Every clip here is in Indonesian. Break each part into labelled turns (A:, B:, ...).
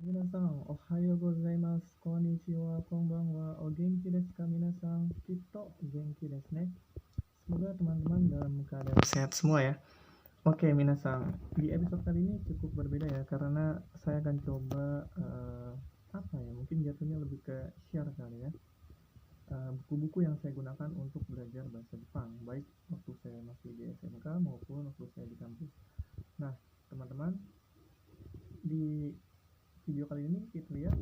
A: Minasan, ohayo gozaimasu, konnichiwa, konbanwa, o genki desu ka minasan? Kitto genki desu ne. Semoga teman-teman dalam keadaan sehat semua ya. Oke, minasan, di episode kali ini cukup berbeda ya, karena saya akan coba mungkin jatuhnya lebih ke share kali ya. Buku-buku yang saya gunakan untuk belajar bahasa Jepang, baik waktu saya masih di SMK maupun waktu saya di kampus. Nah, teman-teman, di video kali ini kita lihat,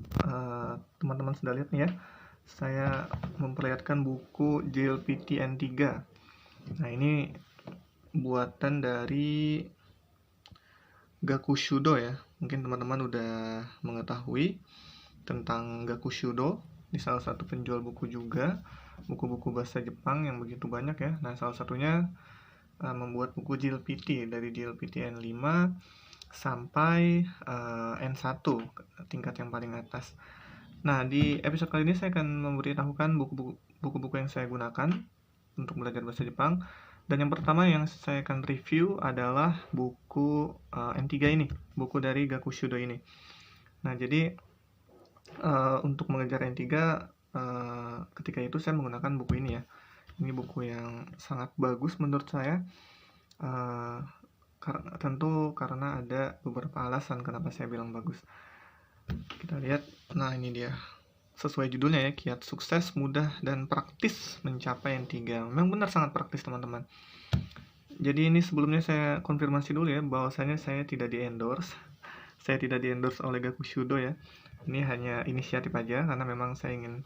A: teman-teman sudah lihat nih ya, saya memperlihatkan buku JLPTN3. Nah, ini buatan dari Gakushudo ya. Mungkin teman-teman udah mengetahui tentang Gakushudo. Di salah satu penjual buku juga, buku-buku bahasa Jepang yang begitu banyak ya. Nah, salah satunya membuat buku JLPT dari JLPT N5 sampai N1, tingkat yang paling atas. Nah, di episode kali ini saya akan memberitahukan buku-buku yang saya gunakan untuk belajar bahasa Jepang. Dan yang pertama yang saya akan review adalah buku N3 ini, buku dari Gakushudo ini. Nah, jadi untuk mengejar N3, ketika itu saya menggunakan buku ini ya. Ini buku yang sangat bagus menurut saya. Tentu karena ada beberapa alasan kenapa saya bilang bagus. Kita lihat, nah ini dia. Sesuai judulnya ya, kiat sukses, mudah, dan praktis mencapai N3. Memang benar sangat praktis teman-teman. Jadi ini sebelumnya saya konfirmasi dulu ya, bahwasanya saya tidak di-endorse. Saya tidak di-endorse oleh Gakushudo ya. Ini hanya inisiatif aja, karena memang saya ingin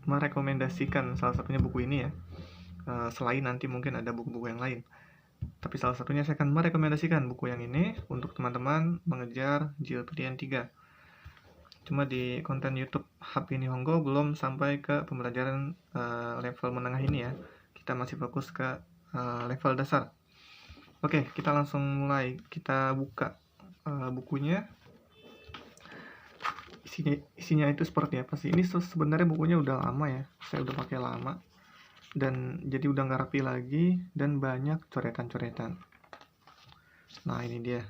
A: merekomendasikan salah satunya buku ini ya. Selain nanti mungkin ada buku-buku yang lain. Tapi salah satunya saya akan merekomendasikan buku yang ini untuk teman-teman mengejar JLPT N3. Cuma di konten YouTube Happy Nihongo belum sampai ke pembelajaran level menengah ini ya. Kita masih fokus ke level dasar. Oke, kita langsung mulai. Kita buka bukunya. Isinya itu seperti apa sih? Ini sebenarnya bukunya udah lama ya. Saya udah pakai lama. Dan jadi udah nggak rapi lagi dan banyak coretan-coretan. Nah, ini dia.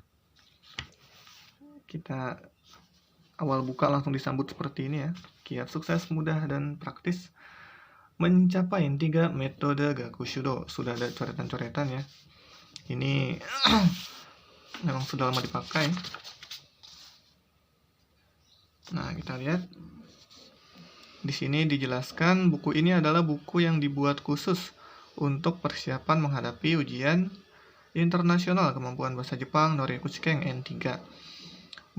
A: Kita awal buka langsung disambut seperti ini ya. Kiat sukses, mudah, dan praktis mencapai N3 metode Gakushudo. Sudah ada coretan-coretan ya. Ini memang sudah lama dipakai. Nah, kita lihat. Di sini dijelaskan buku ini adalah buku yang dibuat khusus untuk persiapan menghadapi ujian internasional kemampuan bahasa Jepang Norikushikeng N3.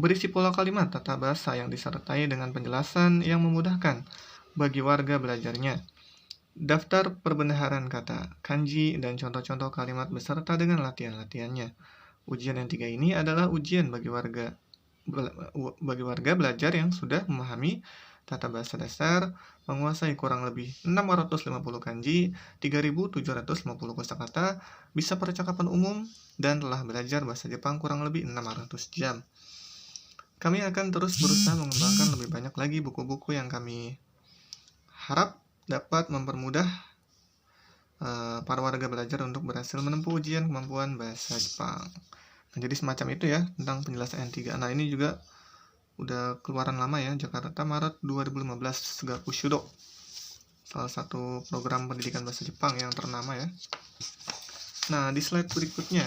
A: Berisi pola kalimat tata bahasa yang disertai dengan penjelasan yang memudahkan bagi warga belajarnya. Daftar perbendaharaan kata, kanji, dan contoh-contoh kalimat beserta dengan latihan-latihannya. Ujian N3 ini adalah ujian bagi warga belajar yang sudah memahami tata bahasa dasar, menguasai kurang lebih 650 kanji, 3.750 kosakata, bisa percakapan umum, dan telah belajar bahasa Jepang kurang lebih 600 jam. Kami akan terus berusaha mengembangkan lebih banyak lagi buku-buku yang kami harap dapat mempermudah para warga belajar untuk berhasil menempuh ujian kemampuan bahasa Jepang. Nah, jadi semacam itu ya tentang penjelasan N3. Nah, ini juga udah keluaran lama ya, Jakarta Maret 2015, Gakushudo. Salah satu program pendidikan bahasa Jepang yang ternama ya. Nah, di slide berikutnya.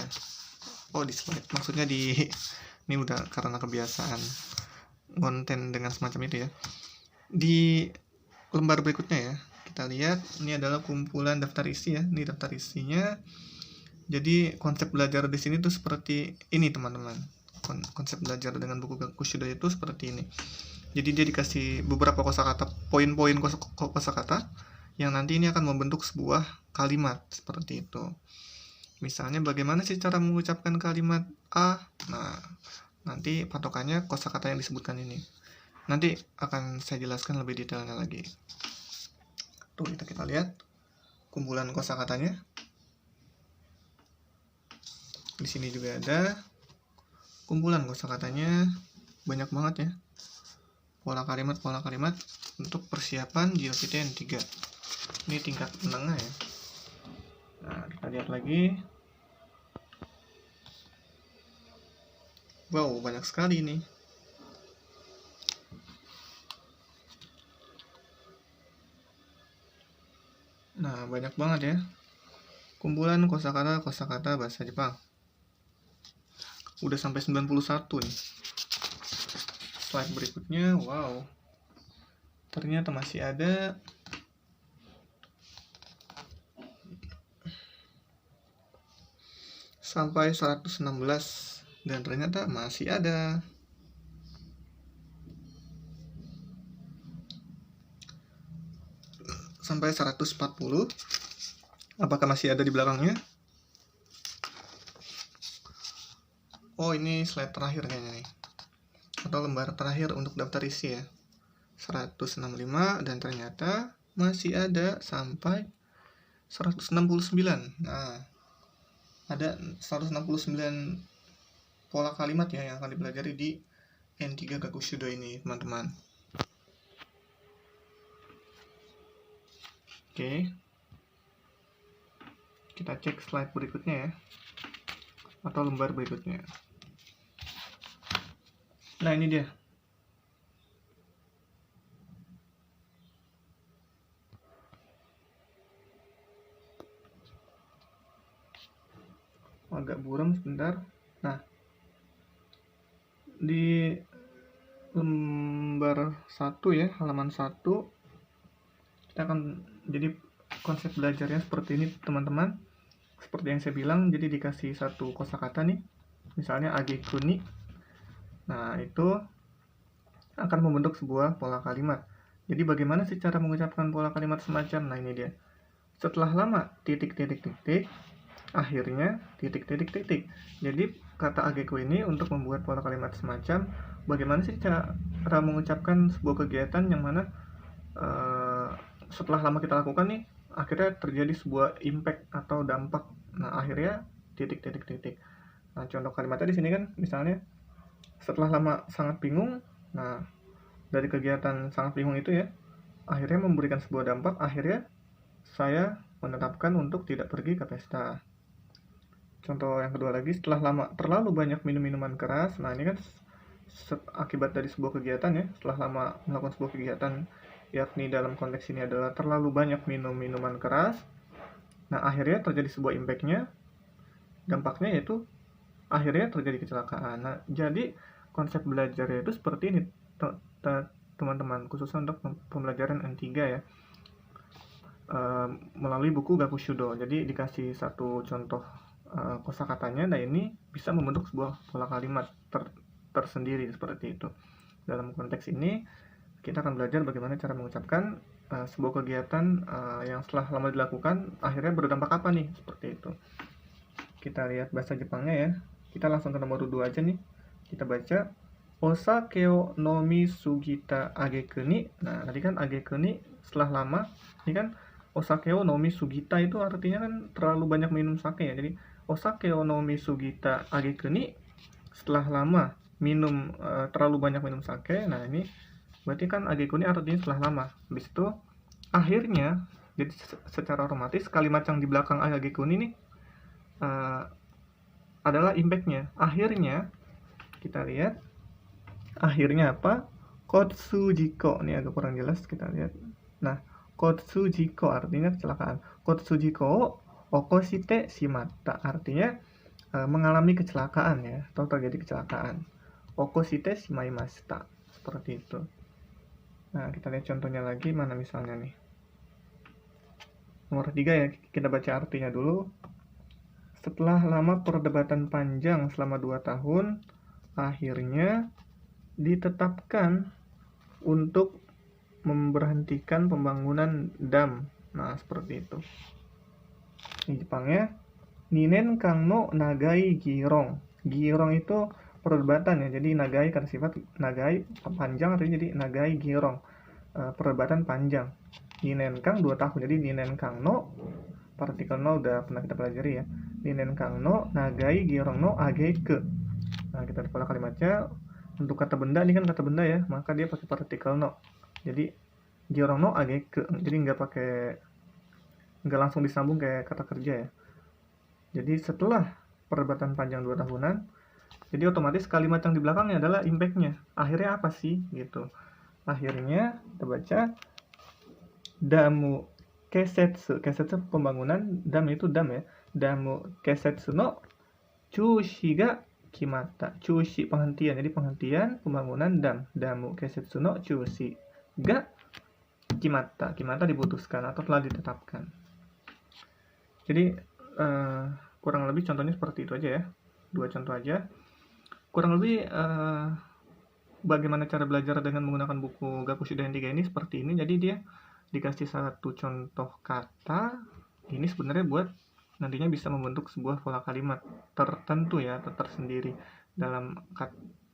A: Maksudnya ini udah karena kebiasaan konten dengan semacam itu ya. Di lembar berikutnya ya, kita lihat ini adalah kumpulan daftar isi ya. Ini daftar isinya. Jadi konsep belajar di sini tuh seperti ini teman-teman. Konsep belajar dengan buku Gakushudo itu seperti ini. Jadi dia dikasih beberapa kosakata, poin-poin kosakata yang nanti ini akan membentuk sebuah kalimat seperti itu. Misalnya bagaimana sih cara mengucapkan kalimat A? Nah, nanti patokannya kosakata yang disebutkan ini. Nanti akan saya jelaskan lebih detailnya lagi. Tuh, itu kita lihat kumpulan kosakatanya. Di sini juga ada kumpulan kosakatanya, banyak banget ya. Pola kalimat untuk persiapan JLPT N3. Ini tingkat menengah ya. Nah, kita lihat lagi. Wow, banyak sekali ini. Nah, banyak banget ya. Kumpulan kosakata bahasa Jepang. Udah sampai 91 nih. Slide berikutnya, wow. Ternyata masih ada. Sampai 116 dan ternyata masih ada. Sampai 140. Apakah masih ada di belakangnya? Oh, ini slide terakhir kayaknya nih. Atau lembar terakhir untuk daftar isi ya. 165 dan ternyata masih ada sampai 169. Nah, ada 169 pola kalimat ya yang akan dipelajari di N3 Gakushudo ini, teman-teman. Oke. Kita cek slide berikutnya ya. Atau lembar berikutnya. Nah, ini dia. Agak buram sebentar. Nah, di lembar 1 ya, halaman 1, kita akan, jadi konsep belajarnya seperti ini teman-teman. Seperti yang saya bilang, jadi dikasih satu kosakata nih, misalnya agekuni. Nah, itu akan membentuk sebuah pola kalimat. Jadi bagaimana sih cara mengucapkan pola kalimat semacam? Nah, ini dia. Setelah lama titik-titik-titik, akhirnya titik-titik-titik. Jadi kata ageku ini untuk membuat pola kalimat semacam bagaimana sih cara mengucapkan sebuah kegiatan yang mana setelah lama kita lakukan nih, akhirnya terjadi sebuah impact atau dampak. Nah, akhirnya titik-titik-titik. Nah, contoh kalimatnya di sini kan misalnya setelah lama sangat bingung. Nah, dari kegiatan sangat bingung itu ya, akhirnya memberikan sebuah dampak, akhirnya saya menetapkan untuk tidak pergi ke pesta. Contoh yang kedua lagi, setelah lama terlalu banyak minum minuman keras. Nah, ini kan akibat dari sebuah kegiatan ya, setelah lama melakukan sebuah kegiatan, yakni dalam konteks ini adalah terlalu banyak minum minuman keras. Nah, akhirnya terjadi sebuah impact-nya, dampaknya yaitu akhirnya terjadi kecelakaan. Nah, jadi konsep belajarnya itu seperti ini teman-teman, khususnya untuk pembelajaran N3 ya, melalui buku Gakushudo. Jadi dikasih satu contoh kosakatanya, dan ini bisa membentuk sebuah pola kalimat tersendiri seperti itu. Dalam konteks ini kita akan belajar bagaimana cara mengucapkan sebuah kegiatan yang setelah lama dilakukan akhirnya berdampak apa nih, seperti itu. Kita lihat bahasa Jepangnya ya. Kita langsung ke nomor 2 aja nih. Kita baca osake o nomi sugita ageku ni. Nah, tadi kan ageku ni setelah lama. Ini kan osake o nomi sugita itu artinya kan terlalu banyak minum sake ya. Jadi osake o nomi sugita ageku ni, setelah lama minum terlalu banyak minum sake. Nah, ini berarti kan ageku ni artinya setelah lama. Habis itu akhirnya, jadi secara otomatis kalimat yang di belakang ageku ni nih adalah impact-nya. Akhirnya kita lihat, akhirnya apa? Kotsujiko. Ini agak kurang jelas, kita lihat. Nah, kotsujiko artinya kecelakaan. Kotsujiko okoshite shimatta artinya mengalami kecelakaan ya, atau terjadi kecelakaan. Okoshite shimaimashita, seperti itu. Nah, kita lihat contohnya lagi, mana misalnya nih. Nomor 3 ya, kita baca artinya dulu. Setelah lama perdebatan panjang selama 2 tahun, akhirnya ditetapkan untuk memberhentikan pembangunan dam. Nah, seperti itu. Di Jepangnya, Ninen kang no nagai girong. Girong itu perdebatan ya. Jadi nagai karena sifat nagai panjang, artinya jadi nagai girong. Perdebatan panjang. Ninen kang 2 tahun. Jadi ninen kang no, partikel no udah pernah kita pelajari ya. Ninen kang no nagai girong no ageku. Nah, kita pola kalimatnya untuk kata benda, ini kan kata benda ya, maka dia pakai partikel no. Jadi girong no ageku. Jadi nggak langsung disambung kayak kata kerja ya. Jadi setelah perdebatan panjang 2 tahunan, jadi otomatis kalimat yang di belakangnya adalah impact-nya. Akhirnya apa sih? Gitu. Akhirnya kita baca damu Kesetsu pembangunan, dam itu dam ya. Damu kesetsu no chushi ga kimata. Chushi penghentian. Jadi penghentian pembangunan dam. Damu kesetsu no chushi ga kimata. Kimata diputuskan atau telah ditetapkan. Jadi kurang lebih contohnya seperti itu aja ya. 2 contoh aja. Kurang lebih bagaimana cara belajar dengan menggunakan buku Gakushu Dan 3 ini seperti ini. Jadi dia dikasih 1 contoh kata. Ini sebenarnya buat nantinya bisa membentuk sebuah pola kalimat tertentu ya, tersendiri. Dalam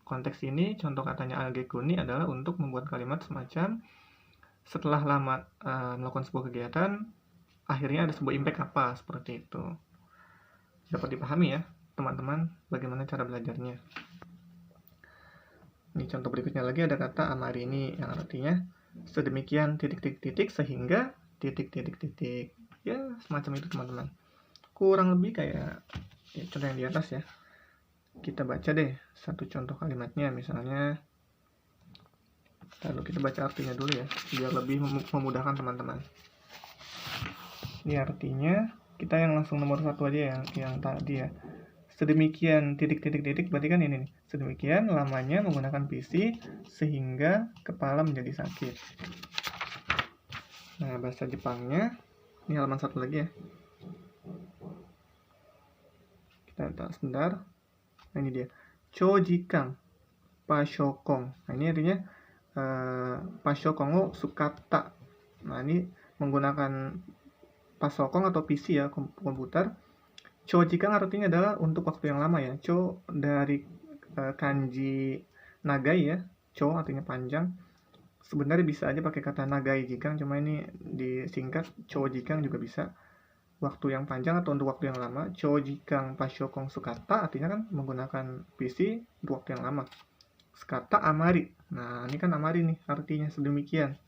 A: konteks ini, contoh katanya agekuni adalah untuk membuat kalimat semacam setelah lama melakukan sebuah kegiatan, akhirnya ada sebuah impact apa, seperti itu. Dapat dipahami ya, teman-teman, bagaimana cara belajarnya. Ini contoh berikutnya lagi, ada kata amari ini yang artinya sedemikian titik-titik sehingga titik-titik. Ya, semacam itu teman-teman. Kurang lebih kayak ya, contoh yang di atas ya. Kita baca deh 1 contoh kalimatnya, misalnya. Lalu kita baca artinya dulu ya, biar lebih memudahkan teman-teman. Ini artinya, kita yang langsung nomor 1 aja yang tadi ya. Sedemikian titik-titik, berarti kan ini nih. Sedemikian lamanya menggunakan PC sehingga kepala menjadi sakit. Nah, bahasa Jepangnya, ini halaman 1 lagi ya. Kita lihat sebentar. Nah, ini dia. Chojikang Pashokong. Nah, ini artinya Pashokong o sukata. Nah, ini menggunakan pasokong atau PC ya, komputer. Chojikang artinya adalah untuk waktu yang lama ya. Cho dari kanji nagai ya. Cho artinya panjang. Sebenarnya bisa aja pakai kata nagai jikang, cuma ini disingkat chojikang juga bisa. Waktu yang panjang atau untuk waktu yang lama. Chojikang pashokong sukata artinya kan menggunakan PC untuk waktu yang lama. Sukata amari. Nah, ini kan amari nih artinya sedemikian.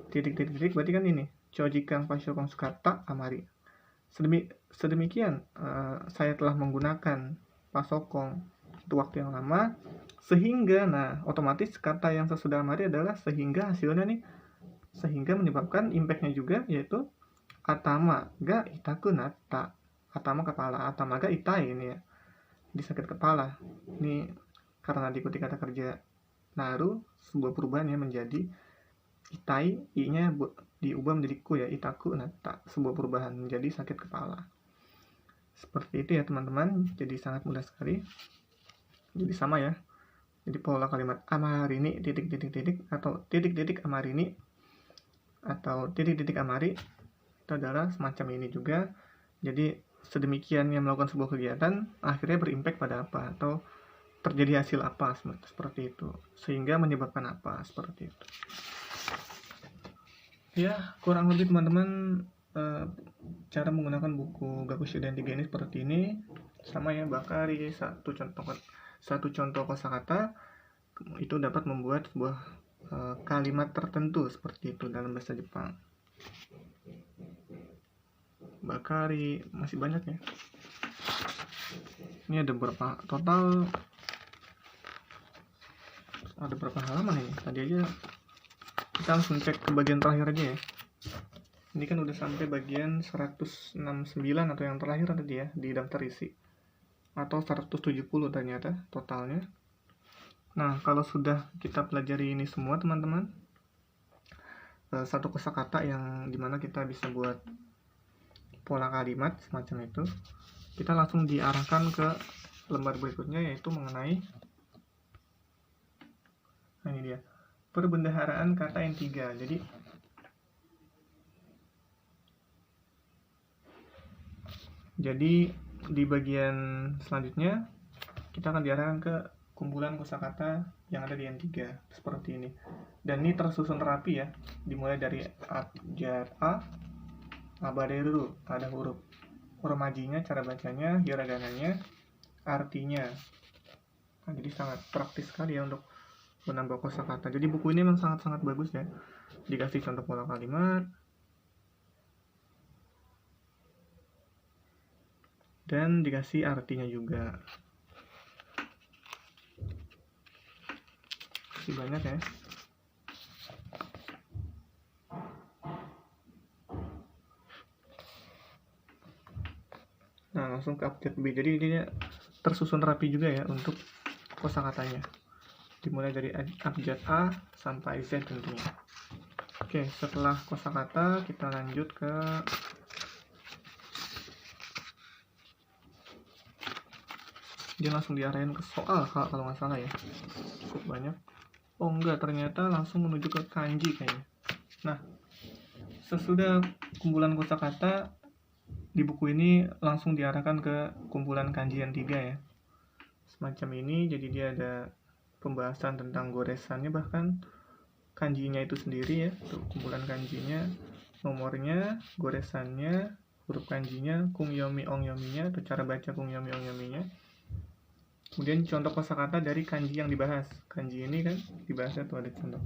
A: Titik-titik berarti kan ini. Chojikang pashokong sukata amari. Sedemikian saya telah menggunakan pasokong untuk waktu yang lama sehingga, nah otomatis kata yang sesudah amari adalah sehingga, hasilnya nih sehingga menyebabkan impactnya juga, yaitu atama ga itaku natta. Atama kepala, atama ga itai ini ya, disakit kepala. Ini karena diikuti kata kerja naru, sebuah perubahan ya menjadi itai, i-nya diubah menjadi ku ya, itaku natta, sebuah perubahan menjadi sakit kepala. Seperti itu ya teman-teman, jadi sangat mudah sekali. Jadi sama ya. Jadi pola kalimat amarini titik-titik atau titik-titik amarini atau titik-titik amari itu adalah semacam ini juga. Jadi sedemikian yang melakukan sebuah kegiatan akhirnya berimpact pada apa atau terjadi hasil apa, seperti itu, sehingga menyebabkan apa, seperti itu ya. Kurang lebih teman-teman cara menggunakan buku Gakushu Dan 3 ini seperti ini, sama ya. Bakari satu contoh kosakata itu dapat membuat sebuah kalimat tertentu seperti itu dalam bahasa Jepang. Bakari masih banyak ya. Ini ada berapa total, ada berapa halaman ini? Tadi aja kita langsung cek ke bagian terakhir aja ya. Ini kan udah sampai bagian 169 atau yang terakhir tadi ya di daftar isi, atau 170 ternyata totalnya. Nah, kalau sudah kita pelajari ini semua teman-teman, satu kosakata yang dimana kita bisa buat pola kalimat semacam itu, kita langsung diarahkan ke lembar berikutnya, yaitu mengenai, nah ini dia, perbendaharaan kata yang 3. Jadi di bagian selanjutnya kita akan diarahkan ke kumpulan kosakata yang ada di N3 seperti ini. Dan ini tersusun rapi ya, dimulai dari abjad A, abaderu, ada huruf romajinya, cara bacanya, hiragananya, artinya. Nah, jadi sangat praktis sekali ya untuk menambah kosakata. Jadi buku ini memang sangat-sangat bagus ya. Dikasih contoh pola kalimat dan dikasih artinya juga. Masih banyak ya. Nah, langsung ke abjad B. Jadi ini tersusun rapi juga ya untuk kosakatanya. Dimulai dari abjad A sampai Z tentunya. Oke, setelah kosakata kita lanjut ke dia langsung diarahin ke soal kalau nggak salah ya. Cukup banyak. Oh enggak, ternyata langsung menuju ke kanji kayaknya. Nah, sesudah kumpulan kosakata di buku ini langsung diarahkan ke kumpulan kanji yang 3 ya. Semacam ini, jadi dia ada pembahasan tentang goresannya, bahkan kanjinya itu sendiri ya, untuk kumpulan kanjinya, nomornya, goresannya, huruf kanjinya, kungyomi ongyominya, atau cara baca kungyomi ongyominya. Kemudian contoh kosakata dari kanji yang dibahas. Kanji ini kan dibahasnya tuh ada contoh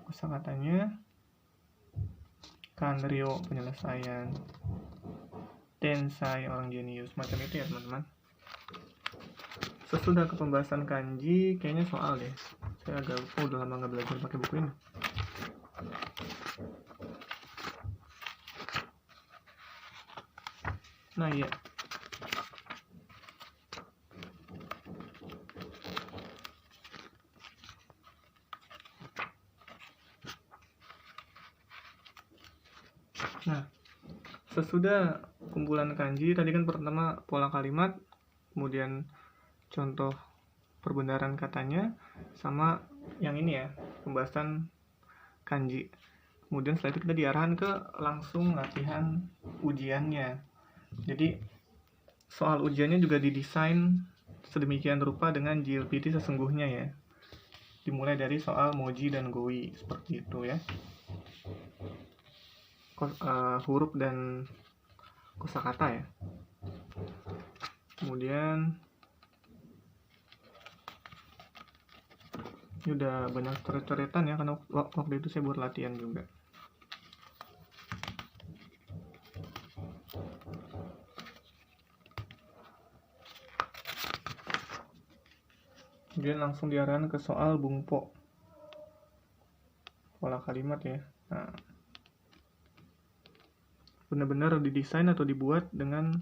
A: kosakatanya. Kanryo penyelesaian, tensai orang jenius, macam itu ya teman-teman. Sesudah ke pembahasan kanji, kayaknya soal deh. Saya agak lupa, udah lama nggak belajar pakai buku ini. Nah iya. Nah, sesudah kumpulan kanji, tadi kan pertama pola kalimat, kemudian contoh perbenaran katanya, sama yang ini ya, pembahasan kanji. Kemudian setelah itu kita diarahkan ke langsung latihan ujiannya. Jadi soal ujiannya juga didesain sedemikian rupa dengan JLPT sesungguhnya ya. Dimulai dari soal moji dan goi, seperti itu ya. Huruf dan kosakata ya. Kemudian ini udah banyak coret-coretan ya, karena waktu itu saya buat latihan juga. Kemudian langsung diarahkan ke soal bungpo, pola kalimat ya. Nah, benar-benar didesain atau dibuat dengan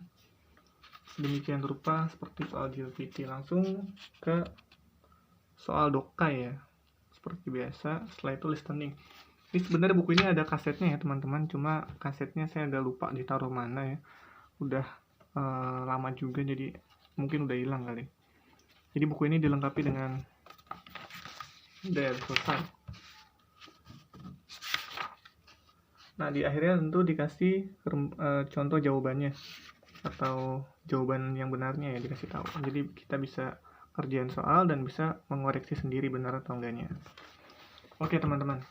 A: sedemikian rupa seperti soal JLPT. Langsung ke soal dokai ya, seperti biasa. Setelah itu listening. Ini sebenarnya buku ini ada kasetnya ya teman-teman, cuma kasetnya saya agak lupa ditaruh mana ya. Udah lama juga, jadi mungkin udah hilang kali. Jadi buku ini dilengkapi dengan udah selesai. Nah, di akhirnya tentu dikasih contoh jawabannya atau jawaban yang benarnya ya, dikasih tahu. Jadi kita bisa kerjain soal dan bisa mengoreksi sendiri benar atau enggaknya. Oke teman-teman.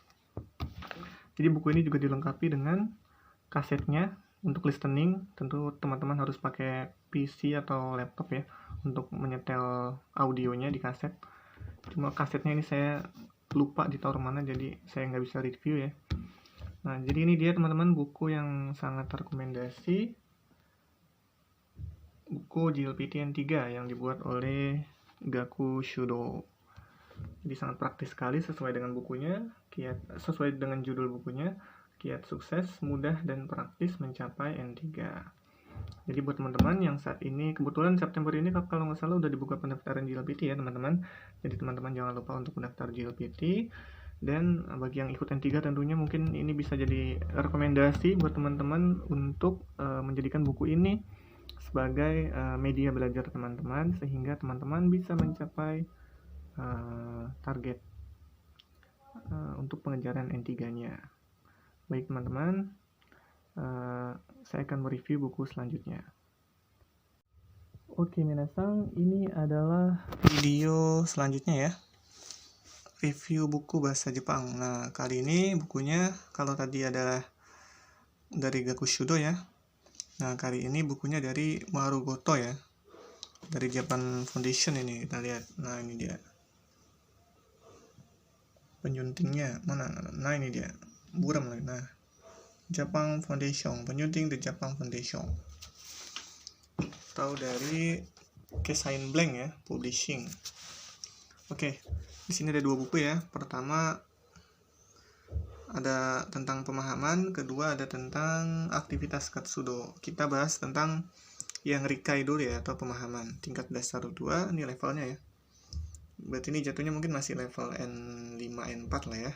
A: Jadi buku ini juga dilengkapi dengan kasetnya untuk listening. Tentu teman-teman harus pakai PC atau laptop ya untuk menyetel audionya di kaset. Cuma kasetnya ini saya lupa ditaruh mana, jadi saya nggak bisa review ya. Nah, jadi ini dia teman-teman buku yang sangat rekomendasi. Buku JLPT N3 yang dibuat oleh Gaku Shudo. Jadi sangat praktis sekali sesuai dengan bukunya, sesuai dengan judul bukunya, kiat sukses, mudah dan praktis mencapai N3. Jadi buat teman-teman yang saat ini, kebetulan September ini kalau nggak salah udah dibuka pendaftaran JLPT ya teman-teman. Jadi teman-teman jangan lupa untuk mendaftar JLPT. Dan bagi yang ikut N3 tentunya mungkin ini bisa jadi rekomendasi buat teman-teman untuk menjadikan buku ini sebagai media belajar teman-teman, sehingga teman-teman bisa mencapai target untuk pengejaran N3-nya. Baik teman-teman, saya akan mereview buku selanjutnya. Oke minasang, ini adalah video selanjutnya ya, review buku bahasa Jepang. Nah, kali ini bukunya, kalau tadi adalah dari Gaku Shudo ya. Nah, kali ini bukunya dari Maru Goto ya. Dari Japan Foundation ini kita lihat. Nah, ini dia. Penyuntingnya mana? Nah, ini dia. Buram lagi. Nah, Japan Foundation, penyunting The Japan Foundation. Tahu dari Kesain Blank ya, publishing. Oke. Di sini ada dua buku ya. Pertama ada tentang pemahaman, kedua ada tentang aktivitas Katsudo. Kita bahas tentang yang Rikai dulu ya, atau pemahaman tingkat dasar 2, ini levelnya ya. Berarti ini jatuhnya mungkin masih level N5, N4 lah ya.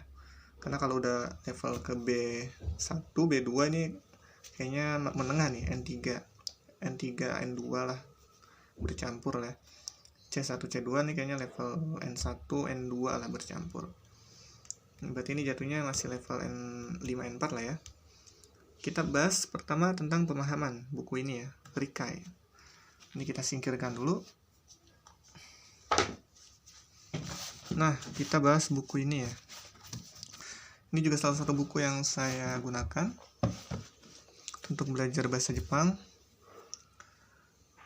A: Karena kalau udah level ke B1, B2 ini kayaknya menengah nih, N3, N2 lah, bercampur lah. C1, C2 nih kayaknya level N1, N2 lah bercampur. Berarti ini jatuhnya masih level N5, N4 lah ya. Kita bahas pertama tentang pemahaman buku ini ya, Rikai. Ini kita singkirkan dulu. Nah, kita bahas buku ini ya. Ini juga salah satu buku yang saya gunakan untuk belajar bahasa Jepang.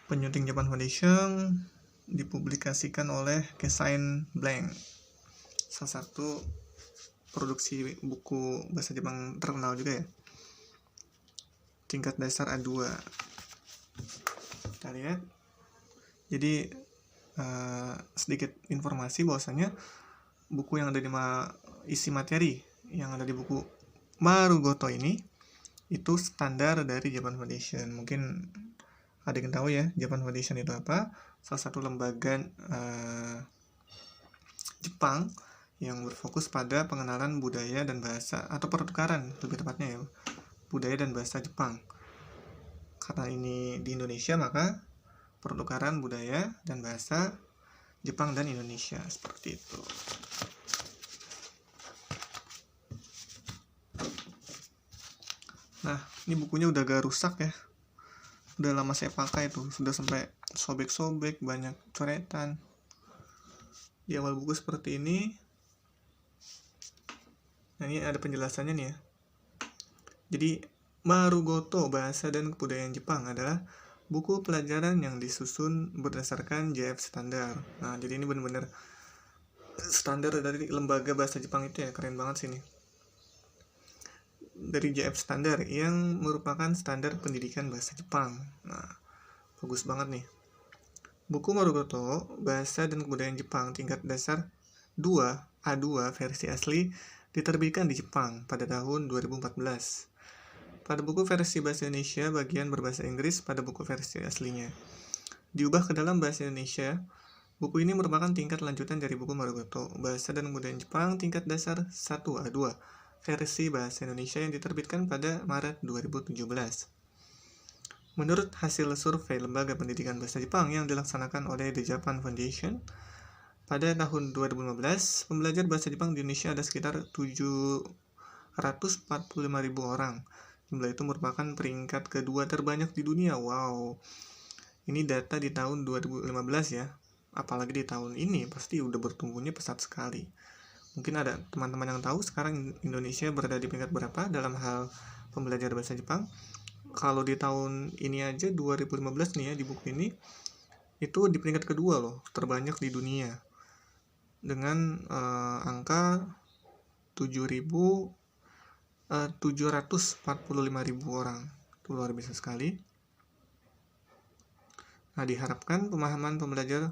A: Penyunting Japan Foundation, dipublikasikan oleh Kesain Blank, salah satu produksi buku bahasa Jepang terkenal juga ya. Tingkat dasar A2. Kita lihat. Jadi sedikit informasi bahwasanya buku yang ada di isi materi yang ada di buku Marugoto ini itu standar dari Japan Foundation. Mungkin ada yang tahu ya, Japan Foundation itu apa? Salah satu lembaga Jepang yang berfokus pada pengenalan budaya dan bahasa, atau pertukaran lebih tepatnya ya, budaya dan bahasa Jepang. Karena ini di Indonesia, maka pertukaran budaya dan bahasa Jepang dan Indonesia, seperti itu. Nah, ini bukunya udah agak rusak ya. Udah lama saya pakai tuh, sudah sampai sobek-sobek, banyak coretan. Di awal buku seperti ini. Nah, ini ada penjelasannya nih ya. Jadi, Marugoto Bahasa dan Kebudayaan Jepang adalah buku pelajaran yang disusun berdasarkan JF Standar. Nah, jadi ini benar-benar standar dari lembaga bahasa Jepang itu ya, keren banget sih ini. Dari JF Standar yang merupakan standar pendidikan bahasa Jepang. Nah, bagus banget nih. Buku Marugoto Bahasa dan Kebudayaan Jepang tingkat dasar 2 A2 versi asli diterbitkan di Jepang pada tahun 2014. Pada buku versi bahasa Indonesia, bagian berbahasa Inggris pada buku versi aslinya diubah ke dalam bahasa Indonesia. Buku ini merupakan tingkat lanjutan dari buku Marugoto Bahasa dan Kebudayaan Jepang tingkat dasar 1 A2 versi bahasa Indonesia yang diterbitkan pada Maret 2017. Menurut hasil survei Lembaga Pendidikan Bahasa Jepang yang dilaksanakan oleh The Japan Foundation, pada tahun 2015, pembelajar bahasa Jepang di Indonesia ada sekitar 745.000 orang. Jumlah itu merupakan peringkat kedua terbanyak di dunia. Wow, ini data di tahun 2015 ya. Apalagi di tahun ini pasti udah bertumbuhnya pesat sekali. Mungkin ada teman-teman yang tahu sekarang Indonesia berada di peringkat berapa dalam hal pembelajar bahasa Jepang. Kalau di tahun ini aja 2015 nih ya, di buku ini itu di peringkat kedua loh, terbanyak di dunia dengan angka 745.000 orang. Itu luar biasa sekali. Nah, diharapkan pemahaman pembelajar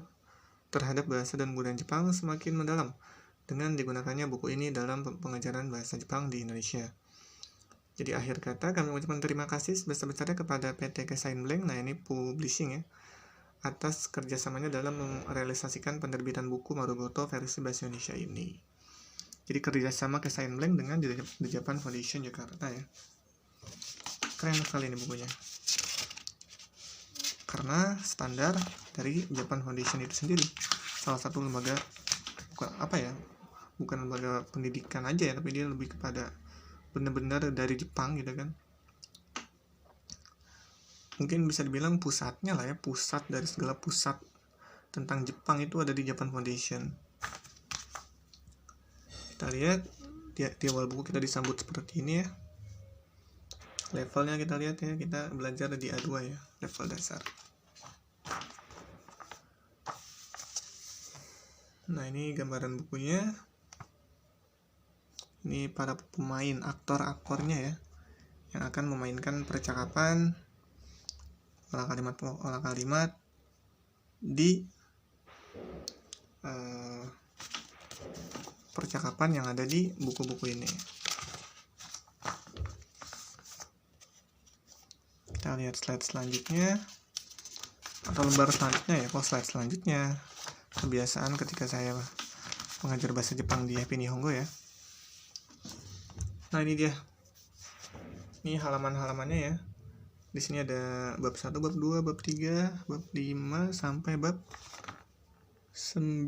A: terhadap bahasa dan budaya Jepang semakin mendalam dengan digunakannya buku ini dalam pengajaran bahasa Jepang di Indonesia. Jadi akhir kata, kami mengucapkan terima kasih sebesar-besarnya kepada PT Kesain Blank, nah ini publishing ya, atas kerjasamanya dalam merealisasikan penerbitan buku Marugoto versi bahasa Indonesia ini. Jadi kerjasama Kesain Blank dengan The Japan Foundation Jakarta ya. Keren sekali ini bukunya. Karena standar dari Japan Foundation itu sendiri, salah satu lembaga, bukan lembaga pendidikan aja ya, tapi dia lebih kepada benar-benar dari Jepang gitu kan. Mungkin bisa dibilang pusatnya lah ya, pusat dari segala pusat tentang Jepang itu ada di Japan Foundation. Kita lihat di awal buku kita disambut seperti ini ya. Levelnya kita lihat ya, kita belajar di A2 ya, level dasar. Nah, ini gambaran bukunya. Ini para pemain, aktor-aktornya ya, yang akan memainkan percakapan, olah kalimat di percakapan yang ada di buku-buku ini. Kita lihat slide selanjutnya. atau lembar selanjutnya ya, slide selanjutnya. Kebiasaan ketika saya mengajar bahasa Jepang di Happy Nihongo ya. Nah, ini dia. Ini halaman-halamannya ya. Di sini ada bab 1, bab 2, bab 3, bab 5 sampai bab 9.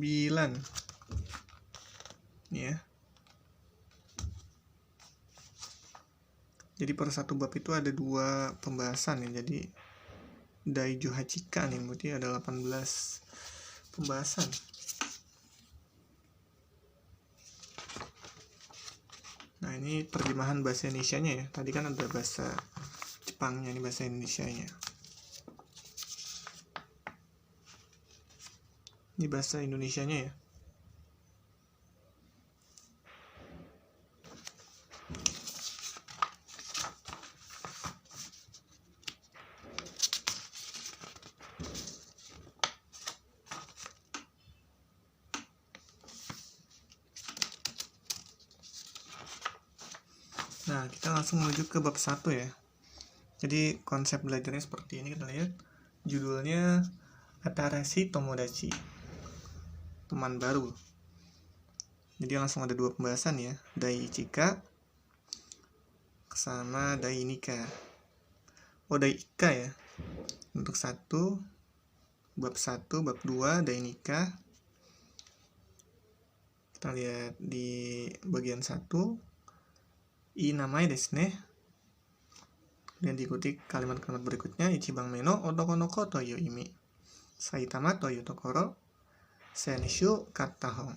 A: Ini ya. Jadi per satu bab itu ada 2 pembahasan ya. Jadi Daiju Hachika nih, berarti ada 18 pembahasan. Nah, ini terjemahan bahasa Indonesianya ya. Tadi kan ada bahasa Jepangnya, ini bahasa Indonesianya. Ini bahasa Indonesianya ya. Nah, kita langsung menuju ke bab 1 ya. Jadi konsep belajarnya seperti ini, kita lihat. Judulnya Atarashi Tomodachi, teman baru. Jadi langsung ada 2 pembahasan ya, Dai Ichika sama Dai Nika. Dai Ika ya. Untuk 1, bab 1, bab 2, Dai Nika. Kita lihat di bagian 1. I namae desu ne. Dan diikuti kalimat-kalimat berikutnya. Ichiban me no otoko no ko toいう意味. Saitama toいうところ. Senshu katta hon.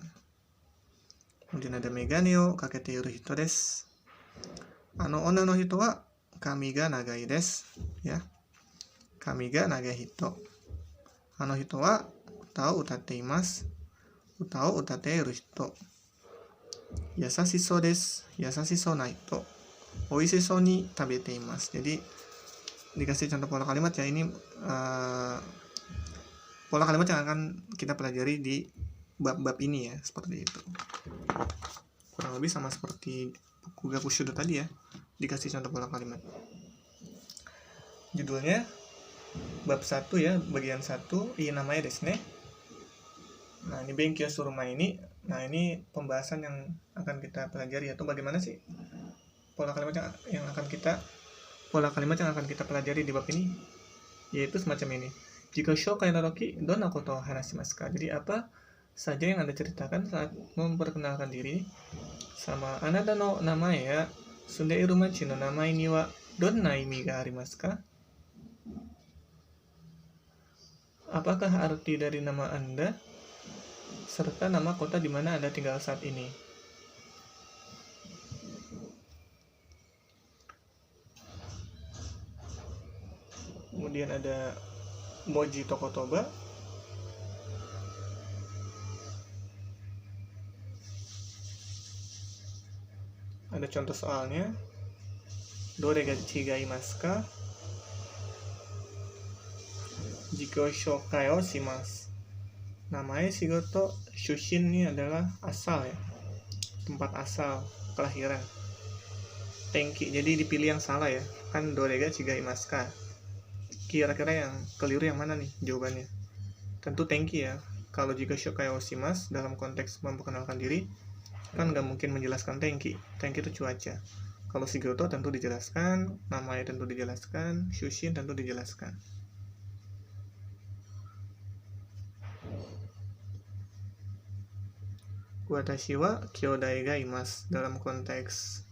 A: Kemudian ada megane o kakete iru hito desu. Onna no hito wa kami ga nagai desu. Ya. Kami ga nagai hito. Hito wa uta o utatte imasu. Uta o utatte iru hito. Yasashi so desu. Yasashi so na hito. Oishii so ni tabete imasu. Jadi dikasih contoh pola kalimat ya. Ini pola kalimat yang akan kita pelajari di bab-bab ini ya, seperti itu. Kurang lebih sama seperti Kuga Kushudo tadi ya, dikasih contoh pola kalimat. Judulnya bab 1 ya, bagian 1, I namae desu ne. Nah, ini Benkyou Suruma ini. Nah, ini pembahasan yang akan kita pelajari, atau bagaimana sih pola kalimat yang akan kita pelajari di bab ini, yaitu semacam ini. Jika shoukai no toki, donna koto o hanashimasu ka? Jadi apa saja yang Anda ceritakan saat memperkenalkan diri? Sama anata no namae ya sundeiru machi no namae ni wa donna imi ga arimasu ka? Apakah arti dari nama Anda serta nama kota di mana Anda tinggal saat ini? Kemudian ada Moji Tokotoba. Ada contoh soalnya. Dore ga chigaimasu ka? Jika shoukai o shimasu. Namae, shigoto, shushin ini adalah asal ya. Tempat asal, kelahiran. Tenki, jadi dipilih yang salah ya. Kan dore ga chigaimasu ka? Kira-kira yang keliru yang mana nih jawabannya? Tentu tenki ya. Kalau jika shoukai o shimasu dalam konteks memperkenalkan diri, kan nggak mungkin menjelaskan tenki. Tenki itu cuaca. Kalau shigoto tentu dijelaskan, namae tentu dijelaskan, shushin tentu dijelaskan. Watashi wa kyodai ga imasu, dalam konteks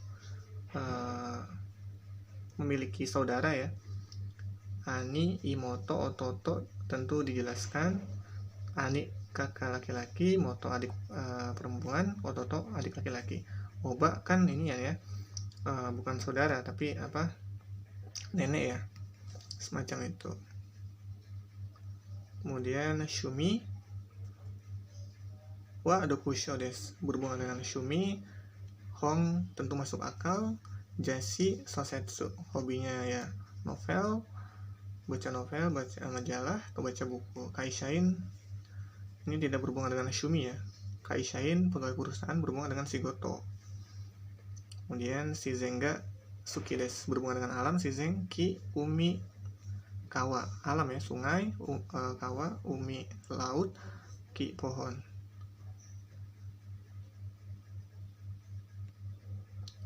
A: memiliki saudara ya. Ani, imoto, ototo tentu dijelaskan. Ani kakak laki-laki, moto adik perempuan, ototo adik laki-laki. Oba kan ini ya, bukan saudara tapi apa, nenek ya, semacam itu. Kemudian shumi wa dokusho desu, berhubungan dengan shumi. Hong tentu masuk akal. Jashi sosetsu, hobinya ya novel, baca majalah atau baca buku. Kaishain ini tidak berhubungan dengan shumi ya. Kaishain pegawai perusahaan, berhubungan dengan shigoto. Kemudian shizen ga suki desu, berhubungan dengan alam. Shizen, ki, umi, kawa, alam ya, sungai, kawa, umi, laut, ki, pohon.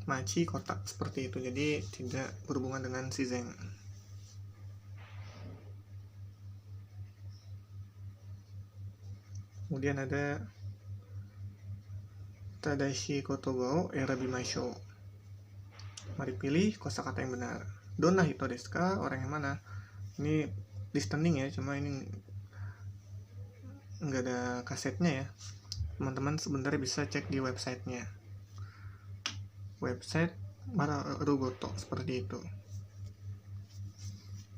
A: Machi, kotak, seperti itu. Jadi tidak berhubungan dengan shizen. Kemudian ada tadashi kotoba o erabimashou. Mari pilih kosakata yang benar. Donna hito desu ka? Orang yang mana? Ini listening ya, cuma ini nggak ada kasetnya ya. Teman-teman sebenarnya bisa cek di websitenya. Website Marugoto, seperti itu.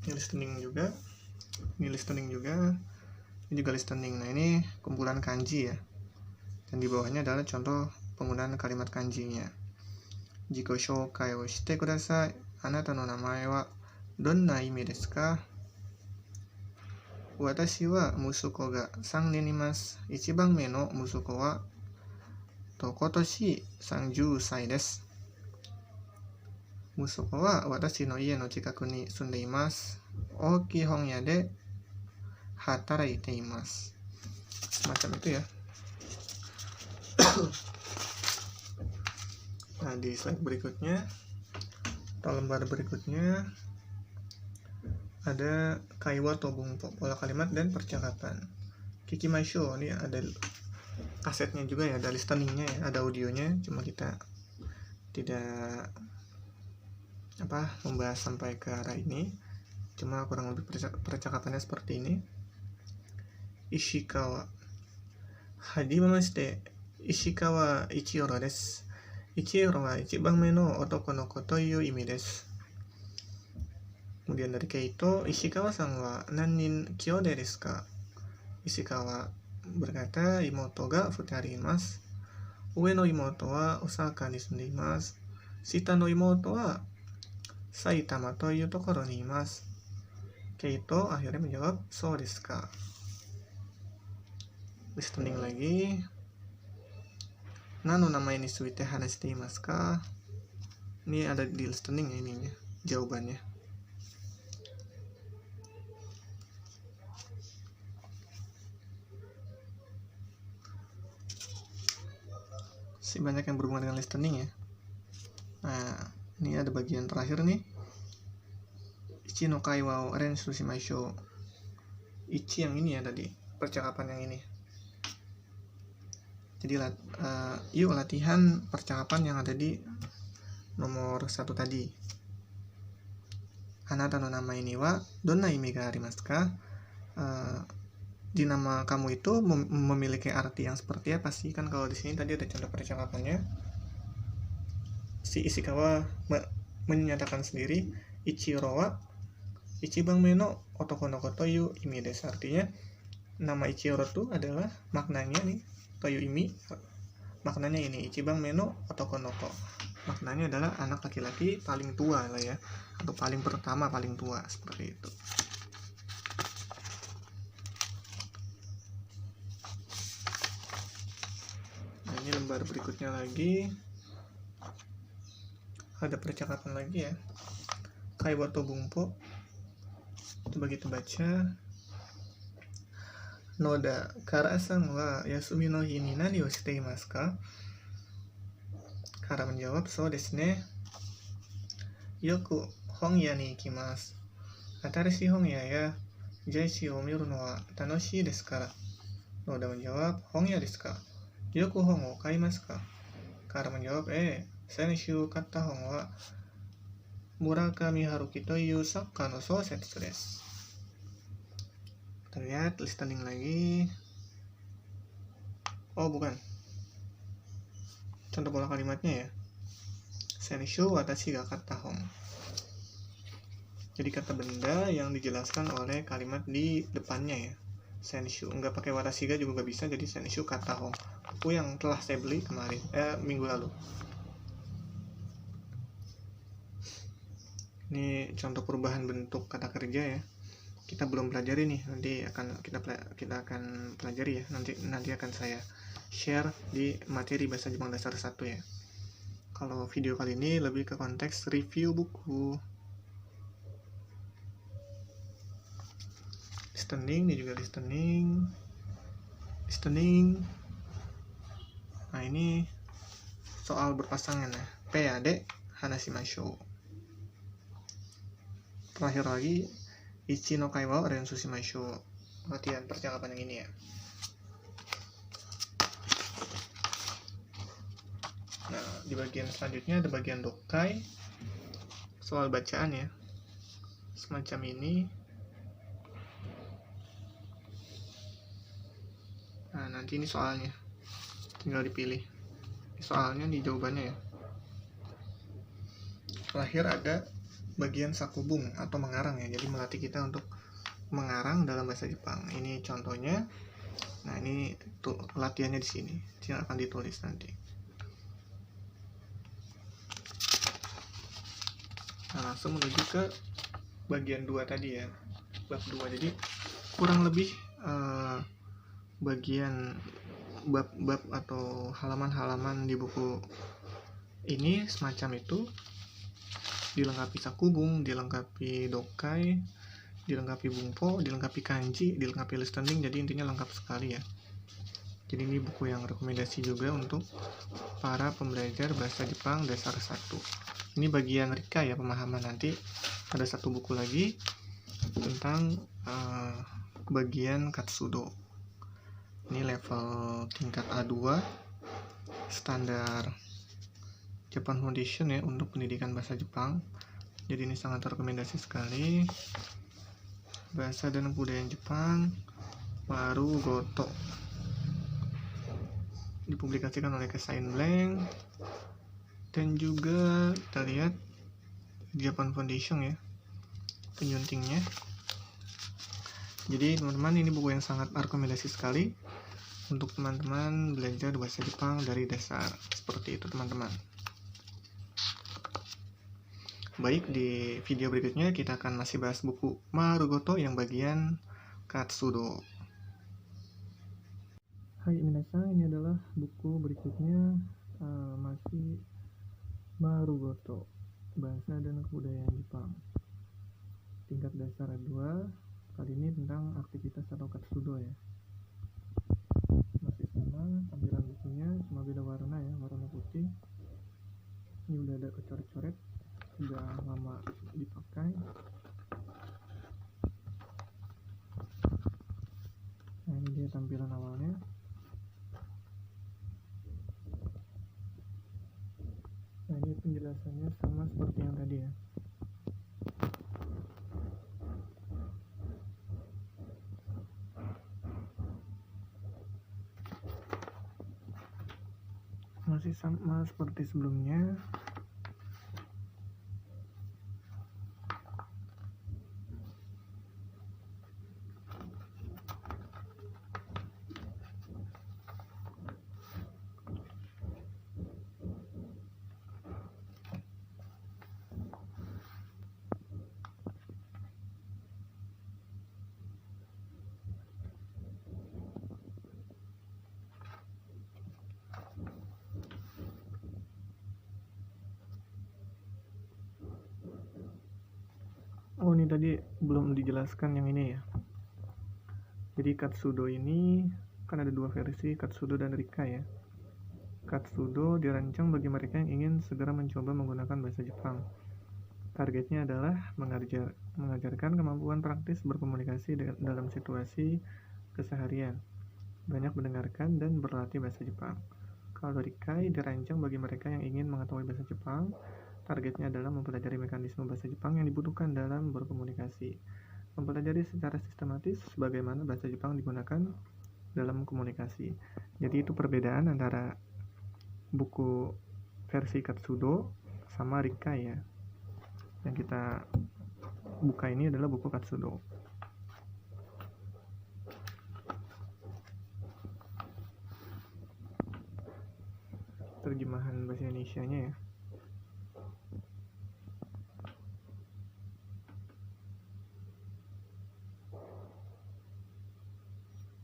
A: Ini listening juga. Ini juga listening. Nah, ini kumpulan kanji ya. Dan di bawahnya adalah contoh penggunaan kalimat kanjinya. Jiko shoukai o shite kudasai. Anata no namae wa donna imi desu ka? Watashi wa musuko ga 3年 imasu. 1番目の息子は今年30歳です。息子は私の家の近くに住んでいます。大きい本屋で働いています。Semacam itu ya. Nah, di slide berikutnya atau lembar berikutnya ada kaiwa atau bungpo, pola kalimat dan percakapan. Kikimaisho, ini ada kasetnya juga ya, ada listeningnya ya, ada audionya, cuma kita tidak membahas sampai ke arah ini, cuma kurang lebih percakapannya seperti ini. Ishikawa, hajimemashite, Ishikawa Ichiro desu. Ichiro wa 1番目の男の子という意味です。Kemudian dari Keito, Ishikawa-san wa nannin kyōdei desu ka? Ishikawa berkata, imoto ga 2人います。上の妹はOsakaに住んでいます。下の妹は埼玉というところにいます。Keito akhirnya menjawab, so desu ka? Listening lagi. Nano namae ni suite hanashite imasu ka? Ini ada di listening ya, ininya jawabannya. Banyak yang berhubungan dengan listening ya. Nah, ini ada bagian terakhir nih. Ichi no kaiwa o renshu shimashou. Ichi yang ini ya tadi, percakapan yang ini. Jadi yuk latihan percakapan yang ada di nomor 1 tadi. Anata no namae ni wa donna imi ga arimasu ka? Di nama kamu itu memiliki arti yang seperti apa sih? Kan kalau di sini tadi ada contoh percakapannya. Si Ishikawa menyatakan sendiri, Ichiro wa 1番目の男の子という意味です。Artinya nama Ichiro itu adalah maknanya nih, toyu imi, maknanya ini 1番目の男の子. Maknanya adalah anak laki-laki paling tua lah ya, atau paling pertama, paling tua, seperti itu. Ini lembar berikutnya lagi ada percakapan lagi ya. Kaiwa to bungpo, coba kita baca. Noda, Kara-san wa yasumi no hi ni nani o shite imasu ka? Kara menjawab, so desu ne. Yoku honya ni ikimasu. Atarashii honya ya jaishi o miru no wa tanoshii desu kara. Noda menjawab, honya desu ka? Yoku hon o kaimasu ka? Kara menjawab, senshu katta hon wa Murakami Haruki to iu sakka no sousetsu desu. Kita lihat listening lagi. Oh bukan, contoh pola kalimatnya ya. Senshu watashi ga katta hon. Jadi kata benda yang dijelaskan oleh kalimat di depannya ya. Senshu, nggak pakai watashi ga juga nggak bisa, jadi senshu katta hon. Buku yang telah saya beli kemarin, minggu lalu. Ini contoh perubahan bentuk kata kerja ya. Kita belum pelajari nih, nanti akan kita akan pelajari ya. Nanti akan saya share di materi bahasa Jepang dasar 1 ya. Kalau video kali ini lebih ke konteks review buku. listening, ini juga listening. Nah, ini soal berpasangan ya. P ya, D, hanashimashou. Terakhir lagi, ichi no kai wa rensu shimashou. Latihan percakapan yang ini ya. Nah, di bagian selanjutnya ada bagian dokai. Soal bacaan ya. Semacam ini. Nah, nanti ini soalnya. Tinggal dipilih. Soalnya di jawabannya ya. Terakhir ada bagian sakubung atau mengarang ya. Jadi melatih kita untuk mengarang dalam bahasa Jepang. Ini contohnya. Nah, ini tuh latihannya di sini. Sini akan ditulis nanti. Nah, langsung menuju ke bagian 2 tadi ya. Bab 2. Jadi kurang lebih bagian bab-bab atau halaman-halaman di buku ini semacam itu, dilengkapi sakubung, dilengkapi dokai, dilengkapi bumpo, dilengkapi kanji, dilengkapi listening. Jadi intinya lengkap sekali ya. Jadi ini buku yang rekomendasi juga untuk para pembelajar bahasa Jepang dasar 1. Ini bagian Rika ya, pemahaman. Nanti ada satu buku lagi tentang bagian Katsudo. Ini level tingkat A2 standar Japan Foundation ya, untuk pendidikan bahasa Jepang. Jadi ini sangat rekomendasi sekali. Bahasa dan Kebudayaan Jepang Marugoto, dipublikasikan oleh Kesain Blank. Dan juga kita lihat Japan Foundation ya, penyuntingnya. Jadi teman-teman, ini buku yang sangat rekomendasi sekali untuk teman-teman belajar bahasa Jepang dari dasar. Seperti itu teman-teman. Baik, di video berikutnya kita akan masih bahas buku Marugoto yang bagian Katsudo. Hai minasan, ini adalah buku berikutnya, masih Marugoto, Bahasa dan Kebudayaan Jepang, tingkat dasar 2. Kali ini tentang aktivitas atau Katsudo ya. Masih sama tampilan bukunya, cuma beda warna ya, warna putih. Ini udah ada kecoret-coret, sudah lama dipakai. Nah, ini dia tampilan awalnya. Nah, ini penjelasannya sama seperti yang tadi ya. Masih sama seperti sebelumnya. Oh, ini tadi belum dijelaskan yang ini ya. Jadi Katsudo ini kan ada 2 versi, Katsudo dan Rika ya. Katsudo dirancang bagi mereka yang ingin segera mencoba menggunakan bahasa Jepang. Targetnya adalah mengajarkan kemampuan praktis berkomunikasi dalam situasi keseharian, banyak mendengarkan dan berlatih bahasa Jepang. Kalau Rikai dirancang bagi mereka yang ingin mengetahui bahasa Jepang. Targetnya adalah mempelajari mekanisme bahasa Jepang yang dibutuhkan dalam berkomunikasi, mempelajari secara sistematis bagaimana bahasa Jepang digunakan dalam komunikasi. Jadi itu perbedaan antara buku versi Katsudo sama Rikai ya. Yang kita buka ini adalah buku Katsudo. Terjemahan bahasa Indonesianya ya.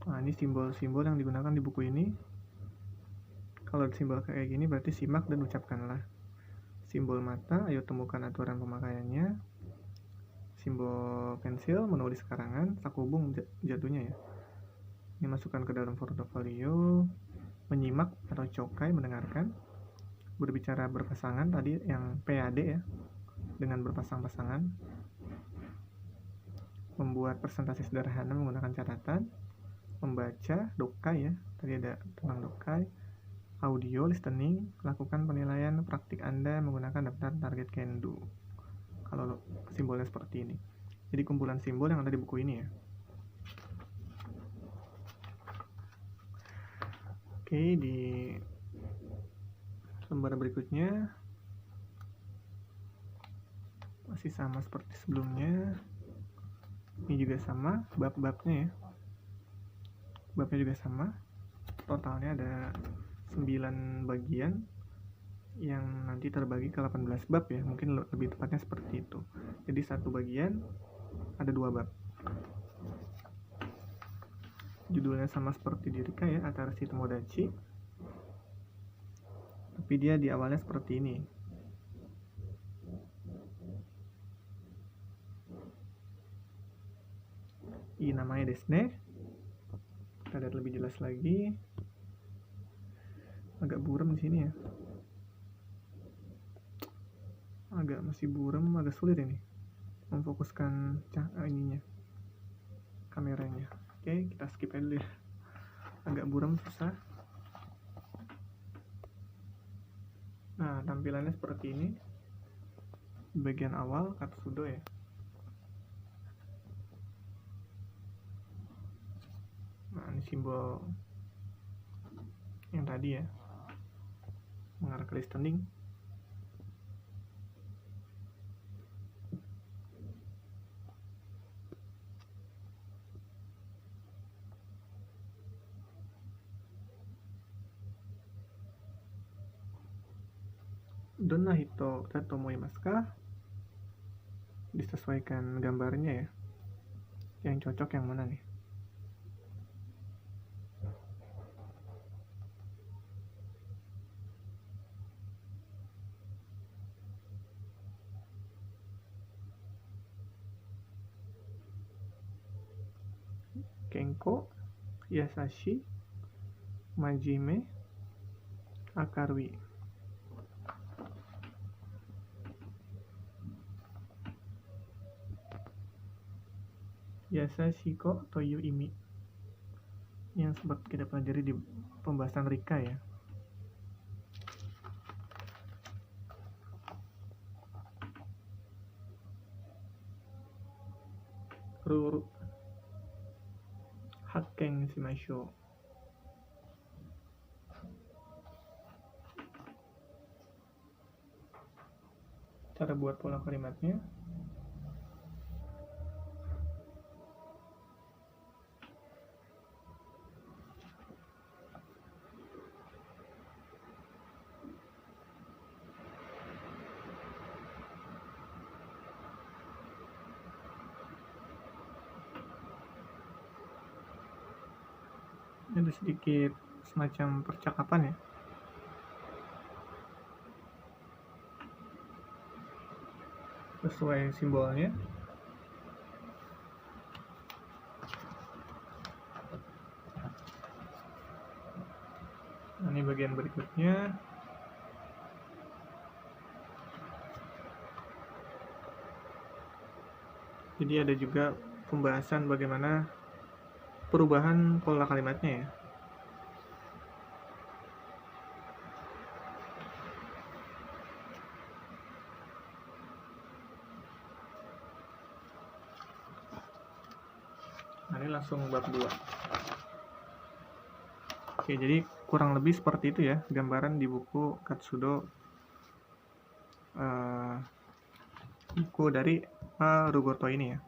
A: Nah, ini simbol-simbol yang digunakan di buku ini. Kalau simbol kayak gini berarti simak dan ucapkanlah. Simbol mata, ayo temukan aturan pemakaiannya. simbol pensil, menulis karangan, sakubung jatuhnya ya. Ini masukkan ke dalam portofolio, menyimak atau cokai, mendengarkan, berbicara berpasangan tadi yang PAD ya, dengan berpasang-pasangan, membuat presentasi sederhana menggunakan catatan, membaca dokai ya, tadi ada tentang dokai, audio listening, lakukan penilaian praktik Anda menggunakan daftar target Kendo. Kalau simbolnya seperti ini. Jadi kumpulan simbol yang ada di buku ini ya. Oke, di lembar berikutnya masih sama seperti sebelumnya. Ini juga sama, bab-babnya ya. Babnya juga sama. Totalnya ada 9 bagian yang nanti terbagi ke 18 bab ya. Mungkin lebih tepatnya seperti itu. Jadi satu bagian ada 2 bab. Judulnya sama seperti di Rika ya, Atarshi Tomodachi. Tapi dia di awalnya seperti ini. Ini namanya desne. Kita lihat lebih jelas lagi. Agak buram di sini ya. Agak masih buram, agak sulit ini memfokuskan ininya, kameranya. Oke, kita skip aja dulu ya. Agak buram, susah. Nah, tampilannya seperti ini. Bagian awal katsudo ya. Nah, ini simbol yang tadi ya, mengarah ke listening. Donna hito tatomoimasu ka? Disesuaikan gambarnya ya. Yang cocok yang mana nih? Kenko, yasashi, majime, akarui. Yasashi ko toyu imi, yang sempat kita pelajari di pembahasan Rika ya. Ruru hakken shimashou. Cara buat pola kalimatnya. Ada sedikit semacam percakapan ya. Sesuai simbolnya. Nah, ini bagian berikutnya. Jadi ada juga pembahasan bagaimana perubahan pola kalimatnya ya. Nah, ini langsung bab 2. Oke, jadi kurang lebih seperti itu ya gambaran di buku Katsudo, buku dari Rugoto ini ya.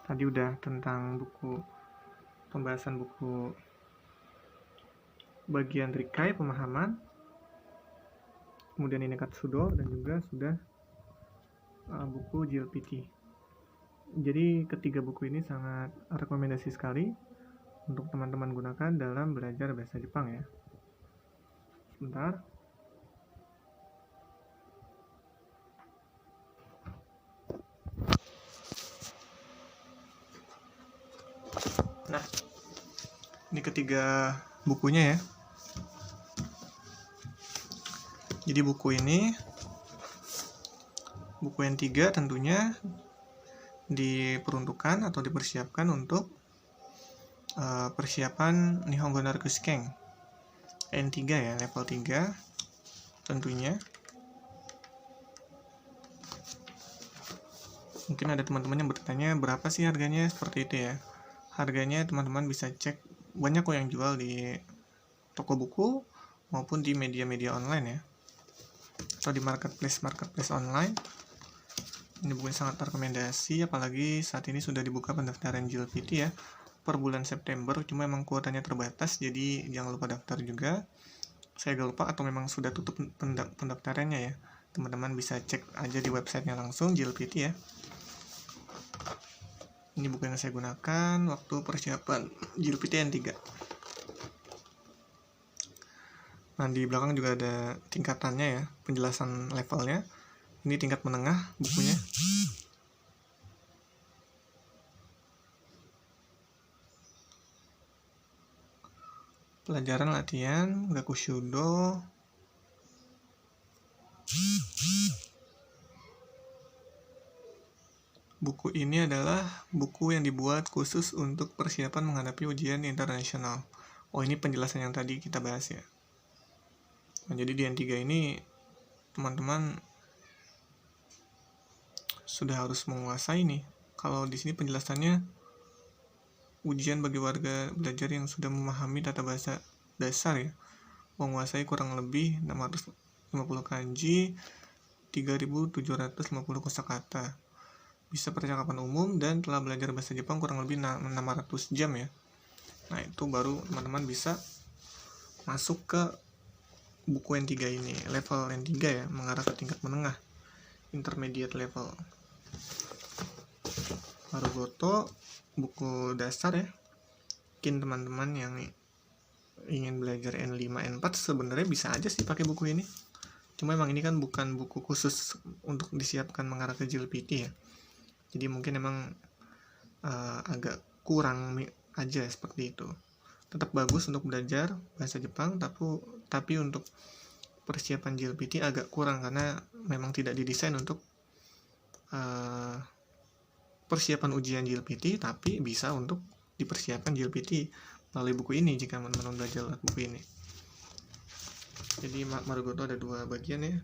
A: Tadi udah tentang buku, pembahasan buku bagian Rikai, pemahaman, kemudian ini Katsudo, dan juga sudah buku JLPT. Jadi ketiga buku ini sangat rekomendasi sekali untuk teman-teman gunakan dalam belajar bahasa Jepang ya. Sebentar. Ini ketiga bukunya ya. Jadi buku yang 3 tentunya diperuntukkan atau dipersiapkan untuk persiapan Nihongo Narukushikeng N3 ya, level 3 tentunya. Mungkin ada teman-teman yang bertanya berapa sih harganya, seperti itu ya. Harganya teman-teman bisa cek, banyak kok yang jual di toko buku maupun di media-media online ya, atau di marketplace online. Ini buku sangat rekomendasi, apalagi saat ini sudah dibuka pendaftaran JLPT ya per bulan September, cuma emang kuotanya terbatas, jadi jangan lupa daftar juga. Saya agak lupa atau memang sudah tutup pendaftarannya ya, teman-teman bisa cek aja di websitenya langsung JLPT ya. Ini buku yang saya gunakan waktu persiapan JLPT N3. Nah, di belakang juga ada tingkatannya ya, penjelasan levelnya. Ini tingkat menengah bukunya. Pelajaran latihan Gakushudo. Buku ini adalah buku yang dibuat khusus untuk persiapan menghadapi ujian internasional. Oh, ini penjelasan yang tadi kita bahas ya. Nah, jadi di N3 ini teman-teman sudah harus menguasai nih. Kalau di sini penjelasannya ujian bagi warga belajar yang sudah memahami tata bahasa dasar ya, menguasai kurang lebih 650 kanji, 3.750 kosakata, bisa percakapan umum, dan telah belajar bahasa Jepang kurang lebih 600 jam ya. Nah, itu baru teman-teman bisa masuk ke buku N3 ini, level N3 ya, mengarah ke tingkat menengah, intermediate level. Marugoto, buku dasar ya. Mungkin teman-teman yang ingin belajar N5, N4 sebenarnya bisa aja sih pakai buku ini. Cuma emang ini kan bukan buku khusus untuk disiapkan mengarah ke JLPT ya. Jadi mungkin emang agak kurang aja seperti itu. Tetap bagus untuk belajar bahasa Jepang, tapi untuk persiapan JLPT agak kurang karena memang tidak didesain untuk persiapan ujian JLPT, tapi bisa untuk dipersiapkan JLPT melalui buku ini jika teman-teman belajar buku ini. Jadi Marugoto ada dua bagian ya,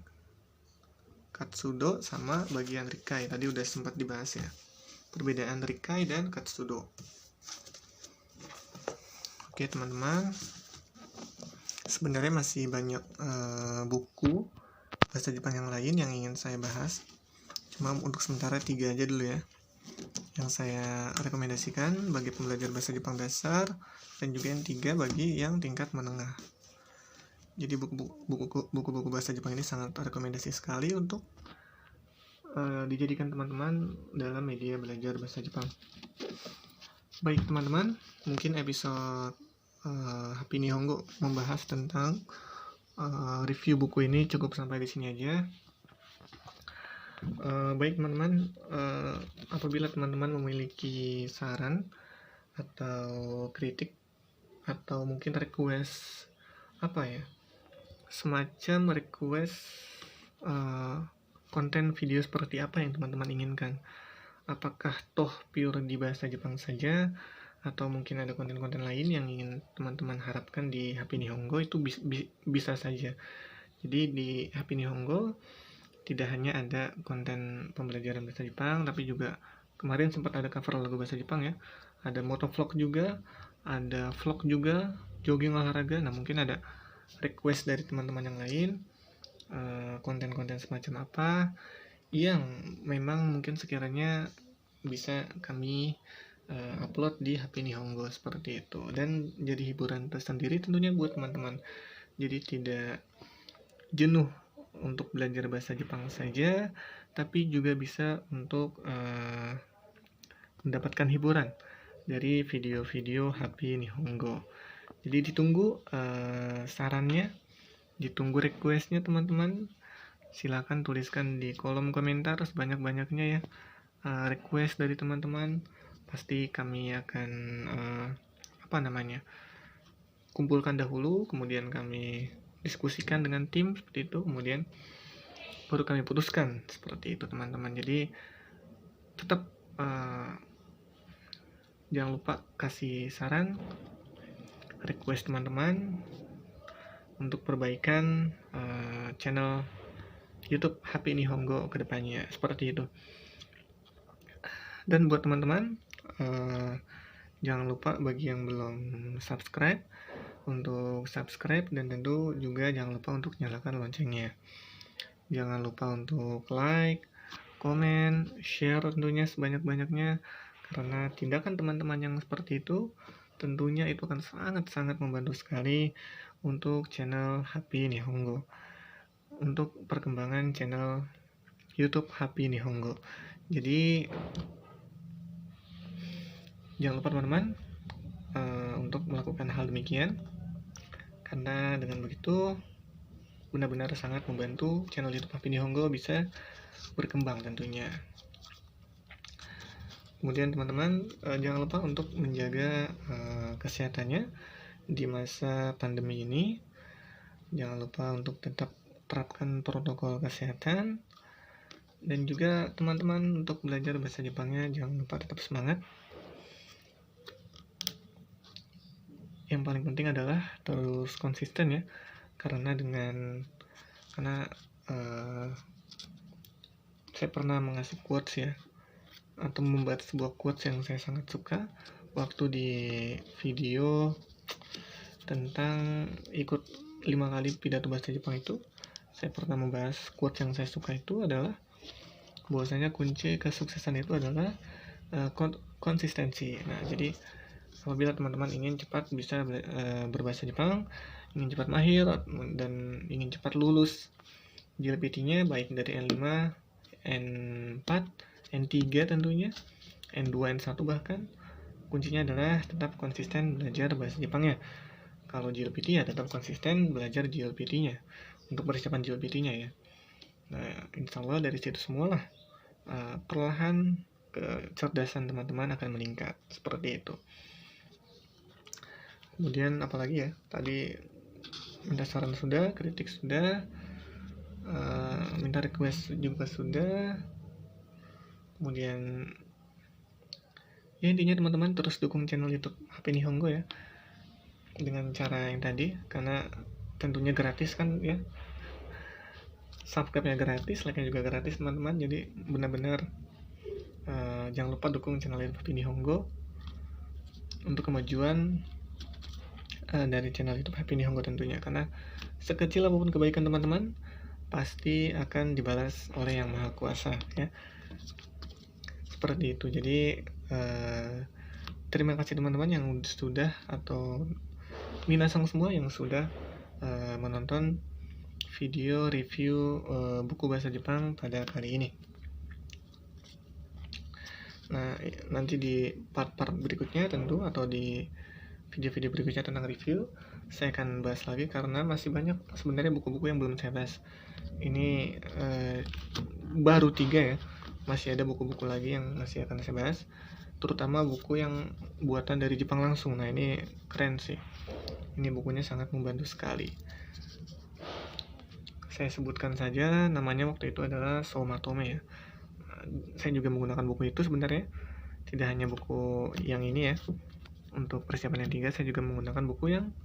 A: Katsudo sama bagian Rikai. Tadi udah sempat dibahas ya, perbedaan Rikai dan Katsudo. Oke teman-teman, sebenarnya masih banyak buku bahasa Jepang yang lain yang ingin saya bahas, cuma untuk sementara 3 aja dulu ya yang saya rekomendasikan bagi pembelajar bahasa Jepang dasar, dan juga yang 3 bagi yang tingkat menengah. Jadi buku-buku bahasa Jepang ini sangat rekomendasi sekali untuk dijadikan teman-teman dalam media belajar bahasa Jepang. Baik teman-teman, mungkin episode Happy Nihongo membahas tentang review buku ini cukup sampai di sini aja. Baik teman-teman, apabila teman-teman memiliki saran atau kritik atau mungkin request semacam request konten video seperti apa yang teman-teman inginkan, apakah toh pure di bahasa Jepang saja atau mungkin ada konten-konten lain yang ingin teman-teman harapkan di Happy Nihongo, itu bisa saja. Jadi di Happy Nihongo tidak hanya ada konten pembelajaran bahasa Jepang, tapi juga kemarin sempat ada cover lagu bahasa Jepang ya, ada motovlog juga, ada vlog juga, jogging olahraga. Nah, mungkin ada request dari teman-teman yang lain, konten-konten semacam apa yang memang mungkin sekiranya bisa kami upload di Happy Nihongo seperti itu, dan jadi hiburan tersendiri tentunya buat teman-teman. Jadi tidak jenuh untuk belajar bahasa Jepang saja, tapi juga bisa untuk mendapatkan hiburan dari video-video Happy Nihongo. Jadi ditunggu sarannya, ditunggu requestnya teman-teman. Silakan tuliskan di kolom komentar sebanyak-banyaknya ya request dari teman-teman. Pasti kami akan kumpulkan dahulu, kemudian kami diskusikan dengan tim seperti itu, kemudian baru kami putuskan seperti itu teman-teman. Jadi tetap jangan lupa kasih saran, request teman-teman untuk perbaikan channel YouTube HP Nihongo ke depannya, seperti itu. Dan buat teman-teman, jangan lupa bagi yang belum subscribe untuk subscribe, dan tentu juga jangan lupa untuk nyalakan loncengnya. Jangan lupa untuk like, komen, share tentunya sebanyak-banyaknya, karena tindakan teman-teman yang seperti itu tentunya itu akan sangat-sangat membantu sekali untuk channel HP Nihongo, untuk perkembangan channel YouTube HP Nihongo. Jadi jangan lupa teman-teman untuk melakukan hal demikian, karena dengan begitu benar-benar sangat membantu channel YouTube HP Nihongo bisa berkembang tentunya. Kemudian teman-teman jangan lupa untuk menjaga kesehatannya di masa pandemi ini. Jangan lupa untuk tetap terapkan protokol kesehatan, dan juga teman-teman untuk belajar bahasa Jepangnya jangan lupa tetap semangat. Yang paling penting adalah terus konsisten ya, karena saya pernah mengasih quotes ya, atau membuat sebuah quotes yang saya sangat suka waktu di video tentang ikut 5 kali pidato bahasa Jepang itu. Saya pernah membahas quotes yang saya suka itu adalah bahwasanya kunci kesuksesan itu adalah konsistensi. Nah, jadi apabila teman-teman ingin cepat bisa berbahasa Jepang, ingin cepat mahir, dan ingin cepat lulus JLPT-nya baik dari N5, N4, N3 tentunya, N2, N1 bahkan, kuncinya adalah tetap konsisten belajar bahasa Jepangnya. Kalau JLPT ya tetap konsisten belajar JLPT-nya untuk persiapan JLPT-nya ya. Nah, insya Allah dari situ semualah perlahan kecerdasan teman-teman akan meningkat, seperti itu. Kemudian apalagi ya, tadi minta saran sudah, kritik sudah, minta request juga sudah. Kemudian ya intinya teman-teman terus dukung channel YouTube HP Nihongo ya, dengan cara yang tadi, karena tentunya gratis kan ya, subscribe-nya gratis, like-nya juga gratis teman-teman. Jadi benar-benar jangan lupa dukung channel YouTube HP Nihongo untuk kemajuan dari channel YouTube HP Nihongo tentunya, karena sekecil apapun kebaikan teman-teman pasti akan dibalas oleh Yang Maha Kuasa ya, seperti itu. Jadi terima kasih teman-teman yang sudah, atau minasang semua yang sudah menonton video review buku bahasa Jepang pada kali ini. Nah, nanti di part-part berikutnya tentu, atau di video-video berikutnya tentang review, saya akan bahas lagi, karena masih banyak sebenarnya buku-buku yang belum saya bahas. Ini baru 3 ya, masih ada buku-buku lagi yang masih akan saya bahas, terutama buku yang buatan dari Jepang langsung. Nah, ini keren sih, ini bukunya sangat membantu sekali. Saya sebutkan saja namanya, waktu itu adalah Somatome ya. Saya juga menggunakan buku itu sebenarnya, tidak hanya buku yang ini ya. Untuk persiapan yang 3 saya juga menggunakan buku yang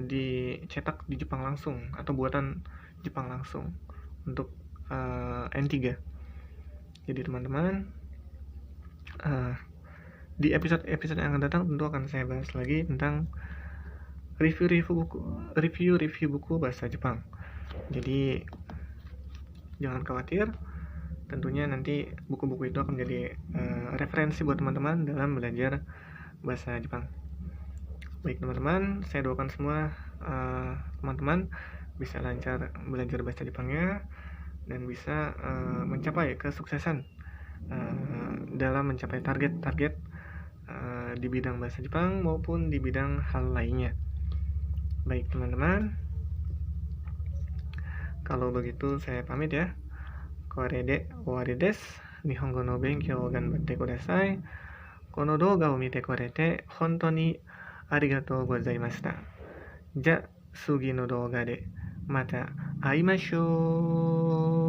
A: dicetak di Jepang langsung, atau buatan Jepang langsung untuk N3. Jadi teman-teman, di episode yang akan datang tentu akan saya bahas lagi tentang review buku bahasa Jepang. Jadi jangan khawatir, tentunya nanti buku-buku itu akan menjadi referensi buat teman-teman dalam belajar bahasa Jepang. Baik teman-teman, saya doakan semua teman-teman bisa lancar belajar bahasa Jepangnya, dan bisa mencapai kesuksesan dalam mencapai target-target di bidang bahasa Jepang maupun di bidang hal lainnya. Baik teman-teman, kalau begitu saya pamit ya. Kore de owari desu. Nihongo no benkyou ganbatte kudasai. この動画を見てくれて本当にありがとうございました。じゃ、次の動画でまた会いましょう。